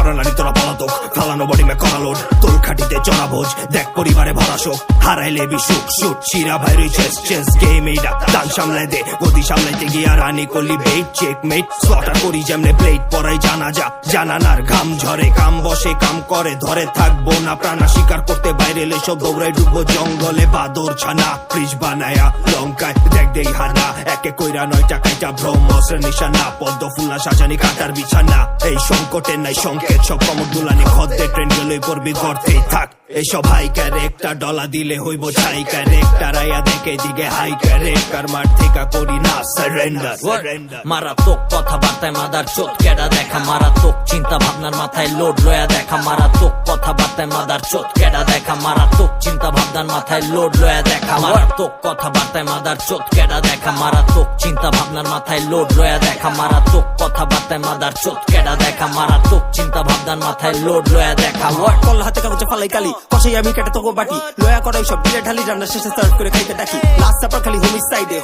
করলানি তোরা পলাতক, ফালানো বডি মে করালোড, তোর খাটিতে চড়া ভোজ, দেখ পরিবারে ভরা শোক, হারাইলে বিশুক শুট, চিরা ভাই রই চেস গেম এইটা, দান সামলায় দে, গতি সামলাইতে গিয়া রানি করলি বেট, চেক মেট, স্লটার করি যেমনে প্লেট, পরাই জানা যা, জানানার ঘাম ঝরে, কাম বসে কাম করে, ধরে থাকবো না প্রাণা শিকার করতে, বাইরে সব দৌড়াই ডুববো জঙ্গলে, বাদর ছানা, ফ্রিজ বানায়া, লঙ্কায় দেখ দেই হানা, একে কইরা 9টা কাইটা ব্রহ্মস্ত্রের নিশানা, পদ্ম ফুলা সাজানি কাটার বিছানা, এই সংকটে নাই সংকেত, সব কমর দুলানি খদ্দে, ট্রেন গেলেই পড়বি গর্তেই থাক, এইসব হাই ক্যারেক্টার ডলা দিলে হইব ছাই ক্যারেক্টার, আয়া দেখে দিকে হাই ক্যারেক্টার, মার থেকে করি না সারেন্ডার। মারাত্মক কথাবার্তায় মাদার চোদ কেডা দেখা, মারাত্মক চিন্তা ভাবনার মাথায় লোড লয়া দেখা, মারাত্মক কথাবার্তায় মাদার চোদ কেডা দেখা, মারাত্মক চিন্তা ভাবনার মাথায় লোড লয়া দেখা, মারাত্মক কথাবার্তায় মাদার চোদ কেডা দেখা, মারাত্মক চিন্তা ভাবনার মাথায় লোড লয়া দেখা, মারাত্মক কথাবার্তায় মাদার চোদ কেডা দেখা, মারাত্মক চিন্তা ভাবনার মাথায় লোড লয়া দেখা। কল হাতে কাগজে ফালাই কালি, কষাই আমি কেটে তোকে বাটি, লয়া করাই সব বিলে ঢালি, রান্না শেষে সার্ভ করে খাইতে ডাকি, লাস্ট চাপা খালি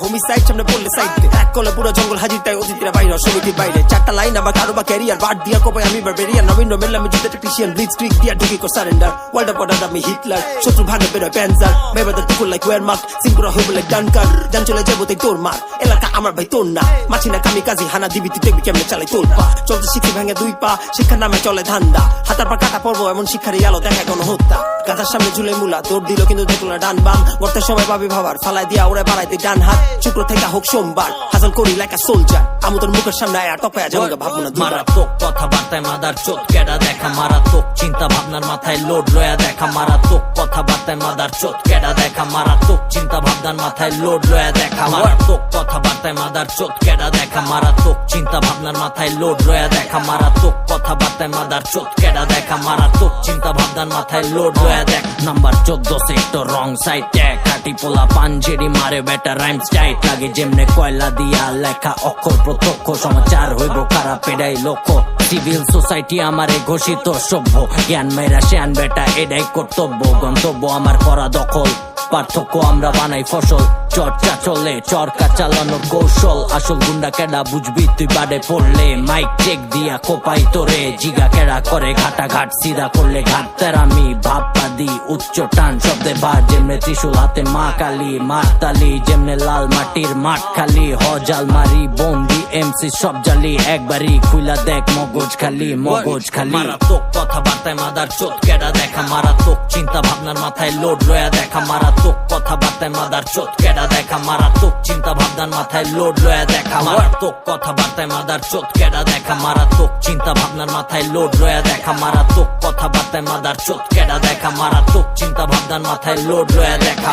হোমিসাইড সামনে পড়লে সাইড দে, এক কলে পুরো জঙ্গল হাজির, তাই অতিথিরা বাইরে সমিতির বাইরে, চারটা লাইন আবার কারো বা ক্যারিয়ার, বাদ দিয়া কবে আমি বারবেরিয়ান, নবীন মেল আমি যুদ্ধ টেকনিশিয়ান, ব্লিজ ক্রিক দিয়া ঢুকি কো সারেন্ডার, ওয়ার্ল্ড অফ অর্ডার আমি হিটলার, শত্রু ভাগে বেরোয় প্যান্সার, মেবাদার টুকুর লাইক ওয়ার মার্ক, সিংকুরা হইব লাইক ডানকার, জান চলে যাবো তাই তোর মার, এলাকা আমার ভাই তোর না, মাছি না কামি কাজী হানা দিবি, তুই দেখবি কেমনে চালাই তোর পা, চলতে শিখি ভেঙে 2 পা, শিক্ষার নামে চলে ধান্দা, হাতার পর কাটা পড়বো এমন শিক্ষারই আলো দেখা কোনো হত্যা, গাধার সামনে ঝুলে মুলা, দৌড় দিল কিন্তু দেখলো না ডান বাম, গর্তের সময় পাবি ভাবার, ফালাই দিয়া ওরে বাড়াইতে ডান হাত, শুক্র থেকে হোক সোমবার, হাসল করি লাইক আ সোলজার, আমি তোর মুখের সামনে আয়া টপায়া যাবো ভাববো না। মারাত্মক কথাবার্তায় মাদার চোদ কেডা দেখা, মারাত্মক চিন্তা ভাবনার মাথায় লোড লয়া দেখা, মারাত্মক কথাবার্তায় মাদার চোদ কেডা দেখা, মারাত্মক চিন্তা ভাবনার মাথায় লোড লয়া দেখা, মারাত্মক কথাবার্তায় মাদার চোদ কেডা দেখা, মারাত্মক চিন্তা ভাবনার মাথায় লোড লয়া দেখা, মারাত্মক কথাবার্তায় মাদার চোদ কেডা দেখা, মারাত্মক চিন্তা ভাবনার মাথায় লোড লয়া দেখ। Number 14 sector wrong side tag, কাটি পোলা পাঞ্জেরি মারে বেটা রাইম স্টাইট, লাগে যেমনে কয়লা দিয়া লেখা অক্ষর, প্রত্যক্ষ সমাচার হইব খারাপ এডাই লক্ষ্য, সিভিল সোসাইটি আমারে ঘোষিত সভ্য, জ্ঞান মেয়েরা শেয়ান বেটা এডাই কর্তব্য, গন্তব্য আমার করা দখল, পার্থক্য আমরা বানাই ফসল, চর্চা চলে চরকা চালানোর কৌশল, আসল গুন্ডা কেডা বুঝবি তুই বাড়ে পড়লে, মাইক চেক দিয়া কোপাই তোরে, জিগা কেডা করে ঘাটা ঘাট, সিধা করলে ঘাট তেরামি, ভাবপাদি উচ্চ টান শব্দে বার, যেমনে ত্রিশুল হাতে মা কালী, মারতালি যেমনে লাল মাটির মাঠ খালি, হজাল মারি বন্দি এমসি সব জালি, একবারই খুইলা দেখ মগজ খালি মগজ খালি। মারাত্মক কথাবার্তায় মাদার চোদ কেডা দেখা, মারাত্মক চিন্তা ভাবনার মাথায় লোড লয়া দেখা, মারাত্মক কথাবার্তায় মাদার চোদ কেডা দেখা, মারাত্মক চিন্তা ভাবনার মাথায় লোড লয়া দেখা, মারাত্মক কথাবার্তায় মাদার চোদ কেডা দেখা, মারাত্মক চিন্তা ভাবনার মাথায় লোড লয়া দেখা, মারাত্মক কথাবার্তায় মাদার চোদ কেডা দেখা, মারাত্মক চিন্তা ভাবনার মাথায় লোড লয়া দেখা।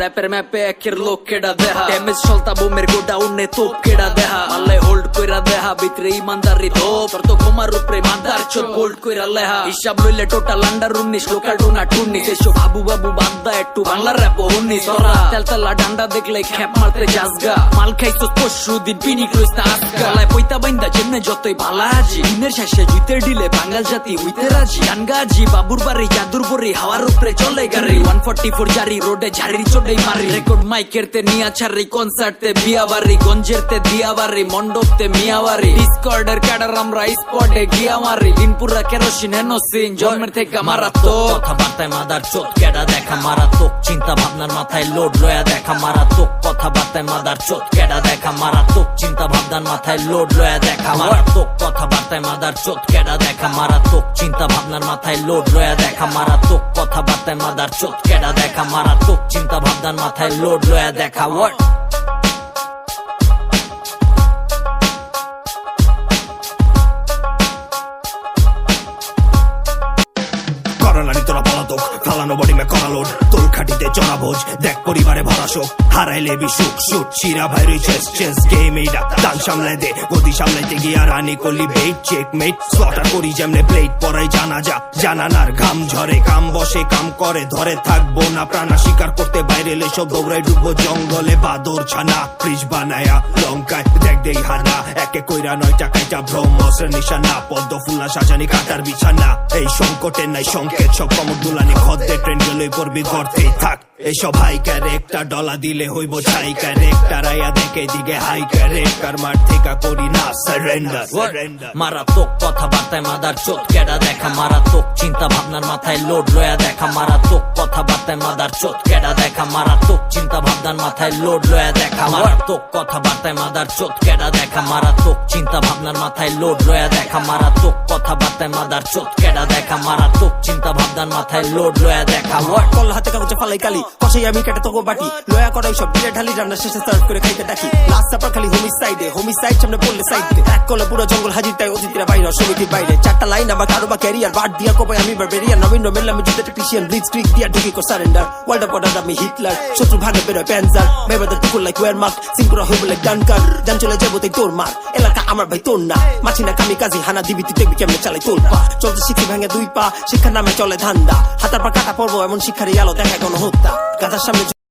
র্যাপের ম্যাপে একের লোক কেডা দেহা, ড্যামেজ সলতা বোমের গোডাউনে তোপ কেডা দেহা, মারলে হোল্ড কইরা দেহা, ভিতরে ইমানদারি ধোপ, তোর তো ঘুমার উপরে মাদার চোদ হোল্ড কইরা লেহা, হিসাব লইলে টোটাল আন্ডার 19, লোকাল টোনা 19, এসব বাবু বাবু বাদ দা একটু বাংলার র্যাপ 19, তোরা তেলতলা ডান্ডা দেখলে খ্যাপ মারতে যাসগা, মাল খাইছো পরশু দিন পিনিক রইস না আজকা, গলায় পয়তা বাইন্দা যেমনে যতই ভালা আজি, দিনের শেষে জুইতে ডিলে বাঙাল জাতি হইতে রাজি, গানগাজি বাবুর বাড়ি জাদুর বড়ি, হাওয়ার উপরে চলে গাড়ি, 144 জারি রোডে ঝাড়ির চোডেই মারি, রেকর্ড মাইকেরতে নিয়া ছাড়ি, কনসার্টে বিয়া বাড়ি, গঞ্জেরতে দিয়া বাড়ি, মণ্ডপতে মিয়া বাড়ি, ডিসকর্ডের ক্যাডার আমরা স্পটে গিয়া মারি, দিনপুরা কেরোসিন হেনোসিন জন্মের থেকে মারাত্মক কথাবার্তায় মাদার চোদ কেডা দেখা, মারাত্মক চিন্তা ভাবনার মাথায় লোড লয়া দেখা, মারাত্মক কথাবার্তায় মাদার চোদ কেডা দেখা, মারাত্মক চিন্তা ভাবনার মাথায় লোড লয়া দেখা, মারাত্মক কথাবার্তায় মাদার চোদ কেডা দেখা, মারাত্মক চিন্তা ভাবনার মাথায় লোড লয়া দেখা, মারাত্মক কথাবার্তায় মাদার চোদ কেডা দেখা, মারাত্মক চিন্তা ভাবনার মাথায় লোড লয়া দেখা। করলানি তোরা পলাতক, ফালানো বডি মে করালোড, তোর খাটিতে চড়া ভোজ, দেখ পরিবারে ভরা শোক, হারাইলে বিশুক শুট, চিরা ভাই রই চেস গেম এইটা, দান সামলায় দে, গতি সামলাইতে গিয়া রানি করলি বেট, চেক মেট, স্লটার করি যেমনে প্লেট, পরাই জানা যা, জানানার ঘাম ঝরে, কাম বসে কাম করে, ধরে থাকবো না প্রাণা শিকার করতে, বাইরে সব দৌড়াই ডুববো জঙ্গলে, বাদর ছানা, ফ্রিজ বানায়া, লঙ্কায় দেখ দেই হানা একে কইরা 9 টাকাইটা ব্রহ্মস্ত্রের নিশানা পদ্ম ফুলা সাজানি কাটার বিছানা এই সংকটের নাই সংকেত সব কমর দুলানি খদ্দে ট্রেন গেলই পড়বি গর্তেই থাক এইসব হাই ক্যারেক্টার ডলা দিলে হইব ছাই ক্যারেক্টার আয়া দেখে দিকে হাই ক্যারেক্টার মার থেকে করি না সারেন্ডার মারাত্মক কথাবার্তায় মাদার চোদ কেডা দেখা মারাত্মক চিন্তা ভাবনার মাথায় লোড লয়া দেখা মারাত্মক কথাবার্তায় মাদার চোদ কেডা দেখা মারাত্মক চিন্তা ভাবনার মাথায় লোড লয়া দেখা মারাত্মক কথাবার্তায় মাদার চোদ কেডা দেখা মারাত্মক চিন্তা ভাবনার মাথায় লোড লয়া দেখা মারাত্মক কথাবার্তায় মাদার চোদ কেডা দেখা মারাত্মক চিন্তা ভাবনার মাথায় লোড লয়া দেখা কল হাতে কাগজে ফালাই কালি কষাই আমি কেটে তোকে বাটি লয়া করাই সব বিলে ঢালি রান্না শেষে সার্ভ করে খাইতে ডাকি লাস্ট সাপার খালি হোমিসাইড সামনে পড়লে সাইড এক কলে পুরো জঙ্গল হাজির তাই অতিথিরা বাইরে সমিতির বাইরে চারটা লাইন আবার কারো বা ক্যারিয়ার বাদ দিয়া কোপাই আমি বারবেরিয়ান নবীন মেলাম যুদ্ধ টেকনিশিয়ান ব্লিজ ক্রিক দিয়া ঢুকি কো সারেন্ডার ওয়ার্ল্ড অফ অর্ডার আমি হিটলার শত্রু ভাগে বেরোয় প্যান্সার বেবাদের টুকুর লাইক ওয়ার মার্ক সিঙ্কুরা হইব লাইক ডানকার জান চলে যাবো তাই তোর মার এলাকা আমার ভাই তোর না মাছি না কামি কাজী হানা দিবি তুই দেখবি কেমনে চালাই তোর পা চলতে শিখি ভাঙে 2 পা শিক্ষার নামে চলে ধান্দা হাতার পা কাটা পড়বো এমন শিক্ষারই আলো দেখা কোনো হত্যা গাধার সামনে